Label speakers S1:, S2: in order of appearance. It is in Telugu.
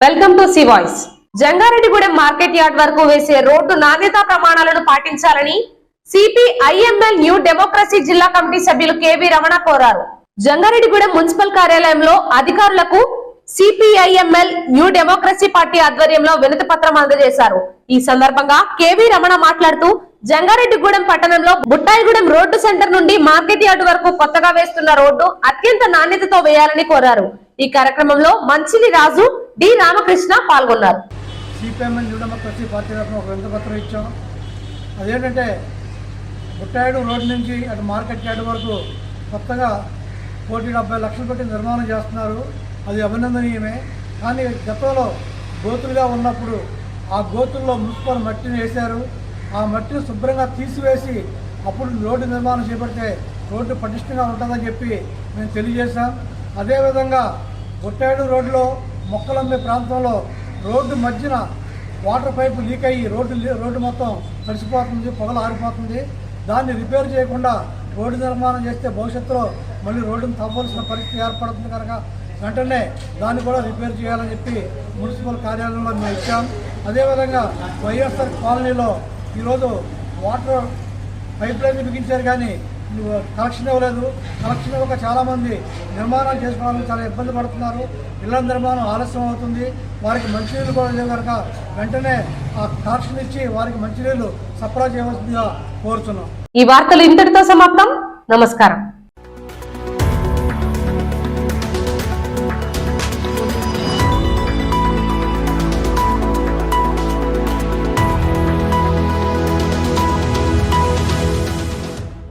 S1: Welcome to C voice. Jangareddygudem market yard వరకు వేసే రోడ్డు నాణ్యతా ప్రమాణాలను పాటించాలని సిపిఐఎంఎల్ న్యూ డెమోక్రసీ జిల్లా కమిటీ సభ్యులు కెవి రమణ కోరారు. జంగారెడ్డిగూడెం మున్సిపల్ కార్యాలయంలో అధికారులకు సిపిఐఎంఎల్ న్యూ డెమోక్రసీ పార్టీ ఆధ్వర్యంలో వినతి పత్రం అందజేశారు. ఈ సందర్భంగా కెవి రమణ మాట్లాడుతూ జంగారెడ్డిగూడెం పట్టణంలో బుట్టాయిగూడెం రోడ్డు సెంటర్ నుండి మార్కెట్ యార్డు వరకు కొత్తగా వేస్తున్న రోడ్డు అత్యంత నాణ్యతతో వేయాలని కోరారు. ఈ కార్యక్రమంలో మంచిలి రాజు, డి రామకృష్ణ పాల్గొన్నారు.
S2: సిపిఎంఎల్ న్యూ డెమోక్రసీ పార్టీ తరఫున ఒక వినతి పత్రం ఇచ్చాం. అదేంటంటే బుట్టాయిడు రోడ్డు నుంచి అటు మార్కెట్ యార్డు వరకు కొత్తగా 1,70 లక్షలు పెట్టి నిర్మాణం చేస్తున్నారు. అది అభినందనీయమే. కానీ గతంలో గోతులుగా ఉన్నప్పుడు ఆ గోతుల్లో మున్సిపల్ మట్టిని వేశారు. ఆ మట్టిని శుభ్రంగా తీసివేసి అప్పుడు రోడ్డు నిర్మాణం చేపడితే రోడ్డు పటిష్టంగా ఉంటుందని చెప్పి మేము తెలియజేశాం. అదేవిధంగా బుట్టాయిడు రోడ్లో మొక్కలమ్మే ప్రాంతంలో రోడ్డు మధ్యన వాటర్ పైపు లీక్ అయ్యి రోడ్డు మొత్తం తడిసిపోతుంది, పొగలు ఆరిపోతుంది. దాన్ని రిపేర్ చేయకుండా రోడ్డు నిర్మాణం చేస్తే భవిష్యత్తులో మళ్ళీ రోడ్డును తవ్వాల్సిన పరిస్థితి ఏర్పడుతుంది. కనుక వెంటనే దాన్ని కూడా రిపేర్ చేయాలని చెప్పి మున్సిపల్ కార్యాలయంలో మేము ఇచ్చాం. అదేవిధంగా వైఎస్ఆర్ కాలనీలో ఈరోజు వాటర్ పైప్ లైన్ బిగించారు కానీ కలెక్షన్ ఇవ్వలేదు. కలెక్షన్ ఇవ్వక చాలామంది నిర్మాణాలు చేసుకోవడానికి చాలా ఇబ్బంది పడుతున్నారు. ఇళ్ల నిర్మాణం ఆలస్యం అవుతుంది. వారికి మంచినీళ్ళు కూడా లేవు కనుక వెంటనే ఆ కలెక్షన్ ఇచ్చి వారికి మంచినీళ్ళు సరఫరా చేయవలసిందిగా కోరుతున్నాం.
S1: ఈ వార్తలు ఇంతటితో సమాప్తం. నమస్కారం.